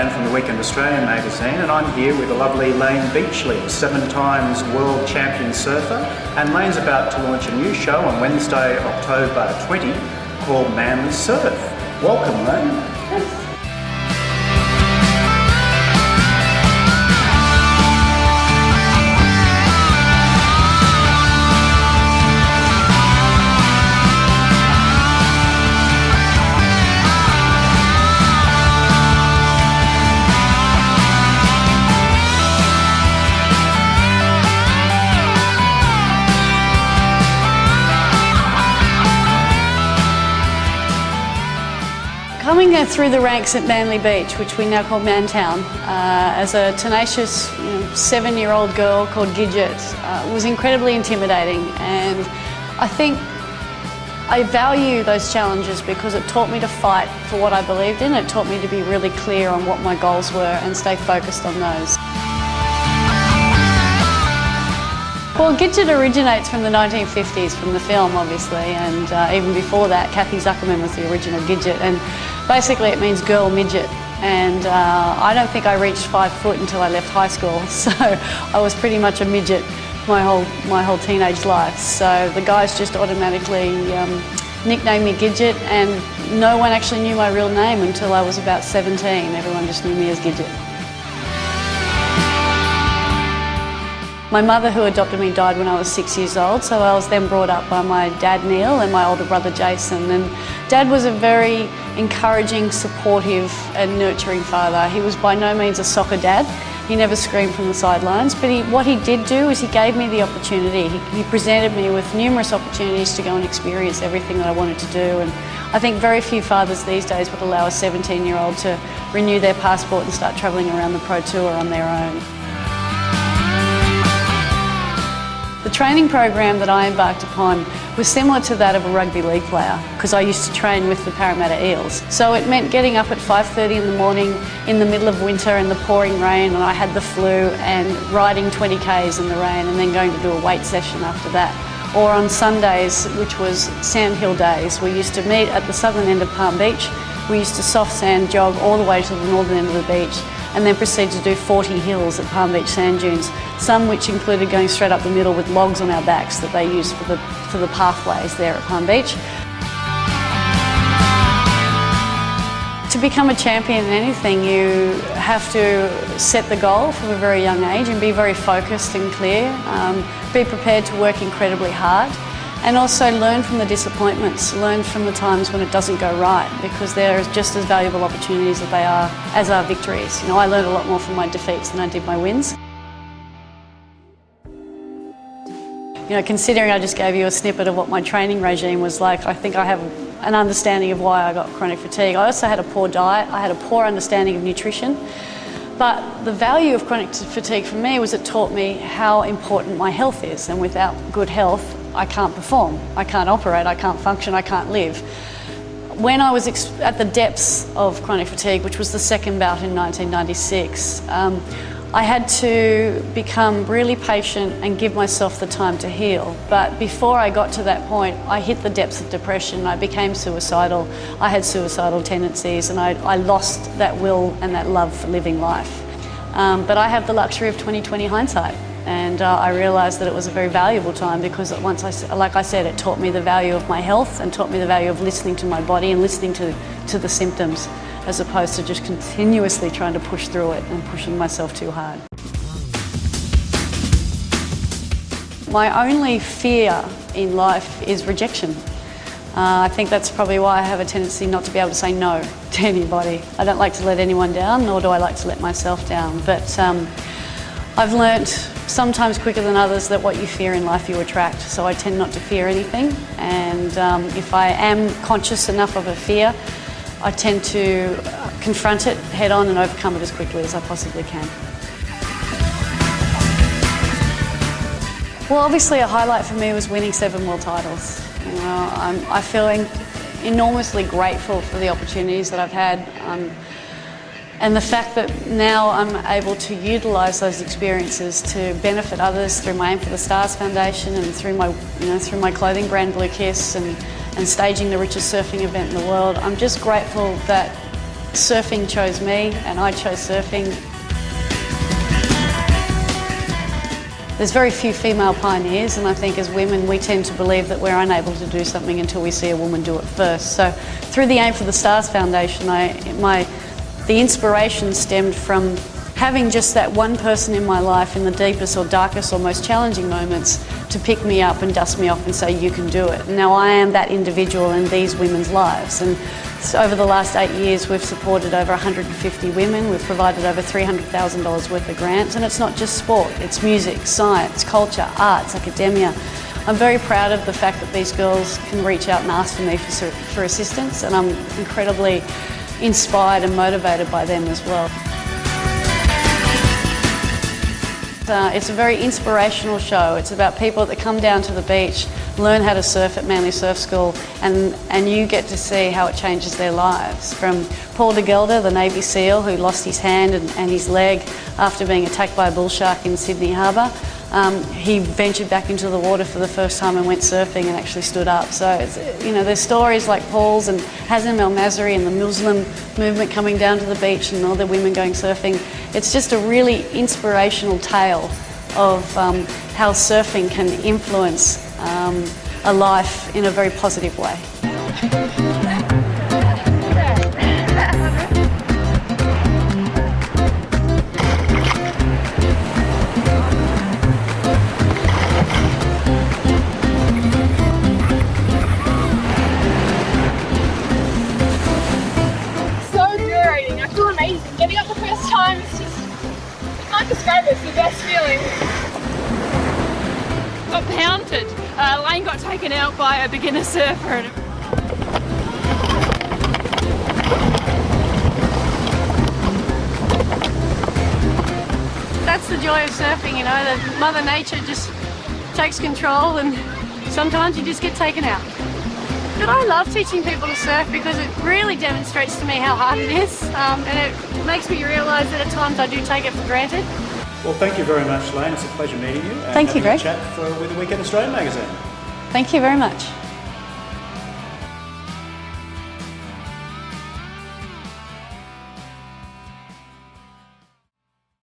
Layne from the Weekend Australian magazine, and I'm here with the lovely Layne Beachley, 7 times world champion surfer, and Layne's about to launch a new show on Wednesday, October 20, called Manly Surf. Welcome, Layne. Thanks. Coming through the ranks at Manly Beach, which we now call Mantown, as a tenacious 7-year-old girl called Gidget, was incredibly intimidating, and I think I value those challenges because it taught me to fight for what I believed in. It taught me to be really clear on what my goals were and stay focused on those. Well, Gidget originates from the 1950s, from the film obviously, and even before that, Kathy Zuckerman was the original Gidget, and basically it means girl midget, and I don't think I reached 5 foot until I left high school, so I was pretty much a midget my whole teenage life. So the guys just automatically nicknamed me Gidget, and no one actually knew my real name until I was about 17. Everyone just knew me as Gidget. My mother, who adopted me, died when I was 6 years old, so I was then brought up by my dad Neil and my older brother Jason. And Dad was a very encouraging, supportive and nurturing father. He was by no means a soccer dad. He never screamed from the sidelines, but what he did do is he gave me the opportunity. He presented me with numerous opportunities to go and experience everything that I wanted to do. And I think very few fathers these days would allow a 17-year-old to renew their passport and start travelling around the Pro Tour on their own. The training program that I embarked upon was similar to that of a rugby league player, because I used to train with the Parramatta Eels. So it meant getting up at 5:30 in the morning in the middle of winter in the pouring rain, and I had the flu, and riding 20 k's in the rain and then going to do a weight session after that. Or on Sundays, which was sandhill days, we used to meet at the southern end of Palm Beach. We used to soft sand jog all the way to the northern end of the beach, and then proceed to do 40 hills at Palm Beach sand dunes, some which included going straight up the middle with logs on our backs that they used for the pathways there at Palm Beach. To become a champion in anything, you have to set the goal from a very young age and be very focused and clear, be prepared to work incredibly hard, and also learn from the disappointments, learn from the times when it doesn't go right, because they're just as valuable opportunities as are victories. I learned a lot more from my defeats than I did my wins. Considering I just gave you a snippet of what my training regime was like, I think I have an understanding of why I got chronic fatigue. I also had a poor diet, I had a poor understanding of nutrition, but the value of chronic fatigue for me was it taught me how important my health is, and without good health, I can't perform, I can't operate, I can't function, I can't live. When I was at the depths of chronic fatigue, which was the second bout in 1996, I had to become really patient and give myself the time to heal. But before I got to that point, I hit the depths of depression. I became suicidal. I had suicidal tendencies, and I lost that will and that love for living life. But I have the luxury of 20/20 hindsight, and I realised that it was a very valuable time, because like I said, it taught me the value of my health and taught me the value of listening to my body and listening to the symptoms, as opposed to just continuously trying to push through it and pushing myself too hard. My only fear in life is rejection. I think that's probably why I have a tendency not to be able to say no to anybody. I don't like to let anyone down, nor do I like to let myself down. But I've learnt, sometimes quicker than others, that what you fear in life you attract. So I tend not to fear anything, and if I am conscious enough of a fear, I tend to confront it head on and overcome it as quickly as I possibly can. Well, obviously a highlight for me was winning 7 world titles. I feel enormously grateful for the opportunities that I've had, and the fact that now I'm able to utilise those experiences to benefit others through my Aim for the Stars Foundation and through my clothing brand Blue Kiss and staging the richest surfing event in the world. I'm just grateful that surfing chose me and I chose surfing. There's very few female pioneers, and I think as women we tend to believe that we're unable to do something until we see a woman do it first. So through the Aim for the Stars Foundation, the inspiration stemmed from having just that one person in my life in the deepest or darkest or most challenging moments to pick me up and dust me off and say, you can do it. And now I am that individual in these women's lives. And so over the last 8 years we've supported over 150 women, we've provided over $300,000 worth of grants, and it's not just sport, it's music, science, culture, arts, academia. I'm very proud of the fact that these girls can reach out and ask for me for assistance, and I'm incredibly inspired and motivated by them as well. It's a very inspirational show. It's about people that come down to the beach, learn how to surf at Manly Surf School, and you get to see how it changes their lives. From Paul de Gelder, the Navy SEAL who lost his hand and his leg after being attacked by a bull shark in Sydney Harbour. He ventured back into the water for the first time and went surfing and actually stood up. So, there's stories like Paul's and Hazem El Masri and the Muslim movement coming down to the beach and all the women going surfing. It's just a really inspirational tale of how surfing can influence a life in a very positive way. Getting up the first time, it's just, I can't describe it, it's the best feeling. Got pounded. Layne got taken out by a beginner surfer. That's the joy of surfing, that Mother Nature just takes control and sometimes you just get taken out. But I love teaching people to surf because it really demonstrates to me how hard it is, and it makes me realise that at times I do take it for granted. Well, thank you very much, Layne. It's a pleasure meeting you. Thank you, Greg. Chat with the Weekend Australian magazine. Thank you very much.